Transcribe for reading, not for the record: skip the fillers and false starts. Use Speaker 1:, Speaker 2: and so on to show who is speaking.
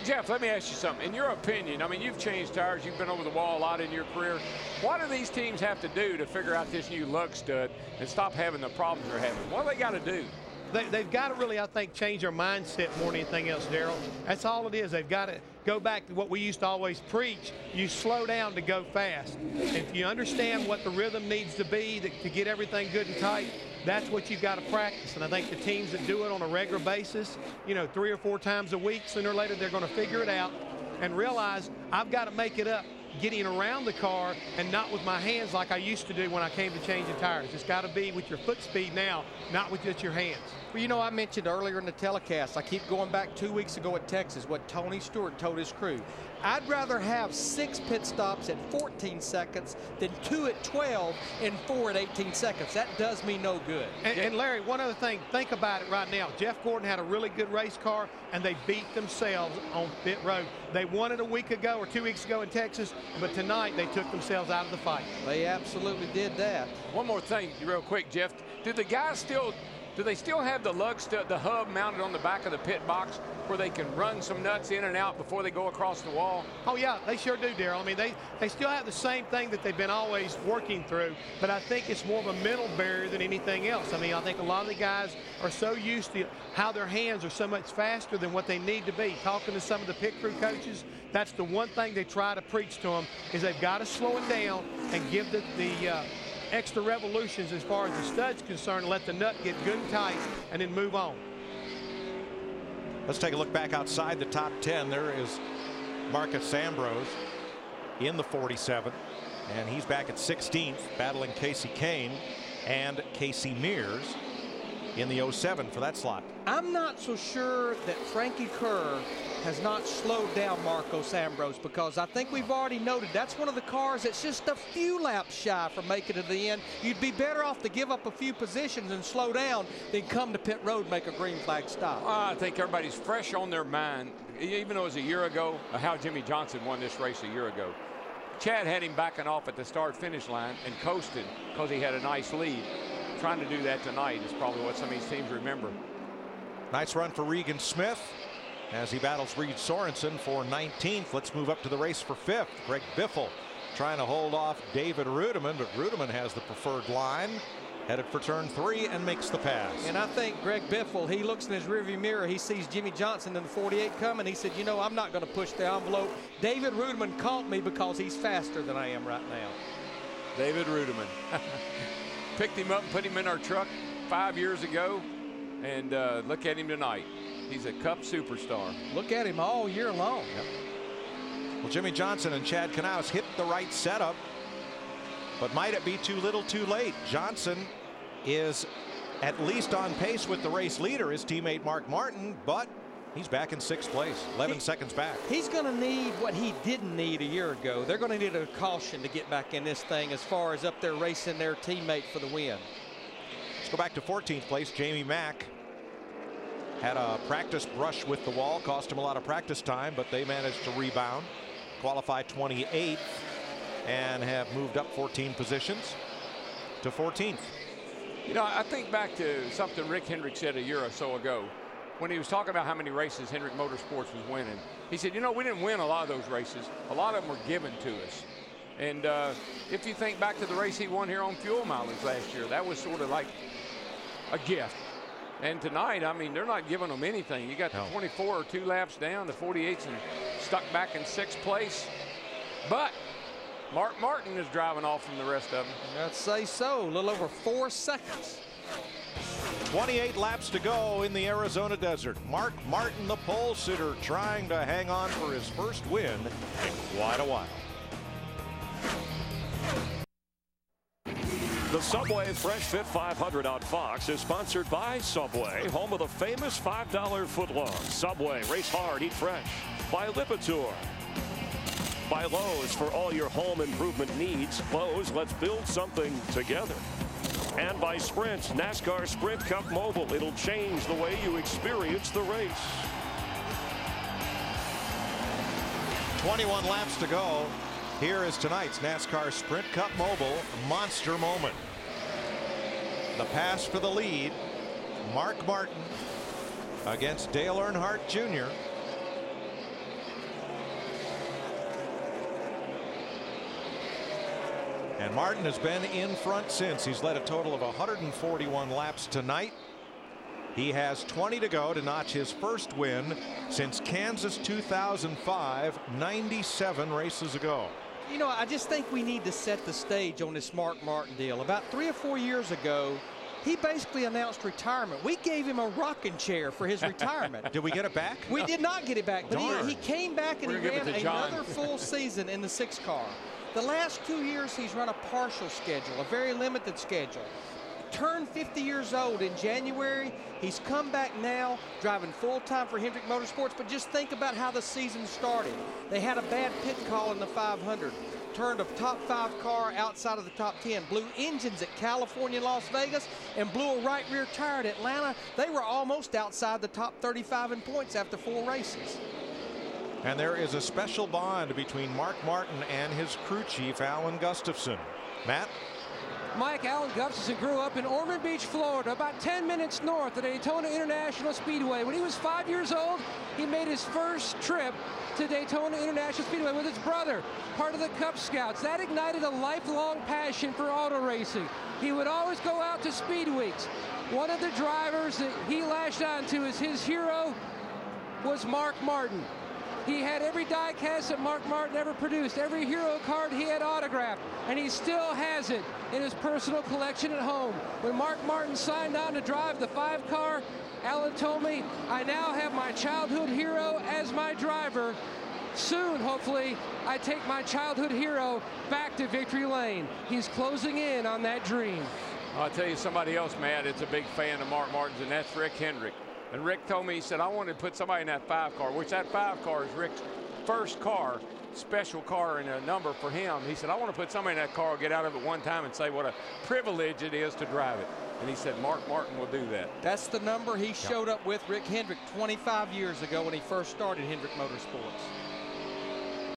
Speaker 1: Jeff, let me ask you something. In your opinion, I mean, you've changed tires. You've been over the wall a lot in your career. What do these teams have to do to figure out this new lug stud and stop having the problems they're having? What do they got to do?
Speaker 2: They've got to really, I think, change their mindset more than anything else, Darrell. That's all it is. They've got to go back to what we used to always preach. You slow down to go fast. If you understand what the rhythm needs to be to get everything good and tight, that's what you've got to practice. And I think the teams that do it on a regular basis, 3 or 4 times a week, sooner or later they're going to figure it out and realize I've got to make it up getting around the car and not with my hands like I used to do when I came to changing tires. It's got to be with your foot speed now, not with just your hands.
Speaker 3: Well, I mentioned earlier in the telecast, I keep going back 2 weeks ago at Texas, what Tony Stewart told his crew. I'd rather have 6 pit stops at 14 seconds than 2 at 12 and 4 at 18 seconds. That does me no good.
Speaker 2: And Larry, one other thing, think about it right now. Jeff Gordon had a really good race car, and they beat themselves on pit road. They won it a week ago or 2 weeks ago in Texas, but tonight they took themselves out of the fight.
Speaker 3: They absolutely did that.
Speaker 1: One more thing real quick, Jeff. Do they still have the lug stud, the hub mounted on the back of the pit box where they can run some nuts in and out before they go across the wall?
Speaker 2: Oh, yeah, they sure do, Darrell. I mean, they still have the same thing that they've been always working through, but I think it's more of a mental barrier than anything else. I mean, I think a lot of the guys are so used to how their hands are so much faster than what they need to be. Talking to some of the pit crew coaches, that's the one thing they try to preach to them is they've got to slow it down and give the extra revolutions as far as the stud's concerned, let the nut get good and tight, and then move on.
Speaker 4: Let's take a look back outside the top 10. There is Marcus Ambrose in the 47, and he's back at 16th, battling Casey Kane and Casey Mears in the 07 for that slot.
Speaker 3: I'm not so sure that Frankie Kerr has not slowed down Marcos Ambrose, because I think we've already noted that's one of the cars that's just a few laps shy from making it to the end. You'd be better off to give up a few positions and slow down than come to pit road, make a green flag stop.
Speaker 1: I think everybody's fresh on their mind, even though it was a year ago, how Jimmy Johnson won this race a year ago. Chad had him backing off at the start-finish line and coasted because he had a nice lead. Trying to do that tonight is probably what some of these teams remember.
Speaker 4: Nice run for Regan Smith as he battles Reed Sorensen for 19th. Let's move up to the race for 5th. Greg Biffle trying to hold off David Rudiman, but Rudiman has the preferred line, headed for turn 3 and makes the pass.
Speaker 3: And I think Greg Biffle, he looks in his rearview mirror, he sees Jimmy Johnson in the 48 coming. He said, I'm not going to push the envelope. David Rudiman caught me because he's faster than I am right now.
Speaker 1: David Rudiman. Picked him up and put him in our truck 5 years ago, and look at him tonight. He's a Cup superstar.
Speaker 3: Look at him all year long.
Speaker 4: Yep. Well, Jimmy Johnson and Chad Knaus hit the right setup, but might it be too little too late? Johnson is at least on pace with the race leader, his teammate Mark Martin, but he's back in 6th place, 11 seconds back.
Speaker 3: He's going to need what he didn't need a year ago. They're going to need a caution to get back in this thing as far as up there racing their teammate for the win.
Speaker 4: Let's go back to 14th place. Jamie Mack had a practice brush with the wall, cost him a lot of practice time, but they managed to rebound, qualify 28th, and have moved up 14 positions to 14th.
Speaker 1: I think back to something Rick Hendrick said a year or so ago when he was talking about how many races Hendrick Motorsports was winning. He said, we didn't win a lot of those races. A lot of them were given to us. And if you think back to the race he won here on fuel mileage last year, that was sort of like a gift. And tonight, I mean, they're not giving them anything. You got the 24 or 2 laps down, the 48's and stuck back in 6th place. But Mark Martin is driving off from the rest of them.
Speaker 3: I'd say so. A little over 4 seconds.
Speaker 4: 28 laps to go in the Arizona desert. Mark Martin, the pole sitter, trying to hang on for his first win in quite a while.
Speaker 5: The Subway Fresh Fit 500 on Fox is sponsored by Subway, home of the famous $5 footlong. Subway, race hard, eat fresh. By Lipitor. By Lowe's, for all your home improvement needs. Lowe's, let's build something together. And by Sprint, NASCAR Sprint Cup Mobile. It'll change the way you experience the race.
Speaker 4: 21 laps to go. Here is tonight's NASCAR Sprint Cup Mobile monster moment. The pass for the lead. Mark Martin against Dale Earnhardt Jr. And Martin has been in front since. He's led a total of 141 laps tonight. He has 20 to go to notch his first win since Kansas 2005, 97 races ago.
Speaker 3: You know, I just think we need to set the stage on this Mark Martin deal. About 3 or 4 years ago, he basically announced retirement. We gave him a rocking chair for his retirement.
Speaker 4: Did we get it back?
Speaker 3: We did not get it back, but
Speaker 4: Darn.
Speaker 3: he came back and he ran another full season in the 6 car. The last 2 years, he's run a partial schedule, a very limited schedule. Turned 50 years old in January. He's come back now driving full-time for Hendrick Motorsports, but just think about how the season started. They had a bad pit call in the 500. Turned a top 5 car outside of the top 10. Blew engines at California and Las Vegas and blew a right rear tire at Atlanta. They were almost outside the top 35 in points after 4 races.
Speaker 4: And there is a special bond between Mark Martin and his crew chief, Alan Gustafson. Matt?
Speaker 6: Mike, Alan Gustafson grew up in Ormond Beach, Florida, about 10 minutes north of Daytona International Speedway. When he was 5 years old, he made his first trip to Daytona International Speedway with his brother, part of the Cub Scouts. That ignited a lifelong passion for auto racing. He would always go out to speed weeks. One of the drivers that he latched onto as his hero was Mark Martin. He had every die-cast that Mark Martin ever produced, every hero card he had autographed, and he still has it in his personal collection at home. When Mark Martin signed on to drive the 5 car, Alan told me, I now have my childhood hero as my driver. Soon, hopefully, I take my childhood hero back to victory lane. He's closing in on that dream.
Speaker 1: I'll tell you somebody else, Matt, it's a big fan of Mark Martin's, and that's Rick Hendrick. And Rick told me, he said, I wanted to put somebody in that 5 car, which that 5 car is Rick's first car, special car and a number for him. He said, I want to put somebody in that car, get out of it one time and say what a privilege it is to drive it. And he said, Mark Martin will do that.
Speaker 3: That's the number he showed up with, Rick Hendrick, 25 years ago when he first started Hendrick Motorsports.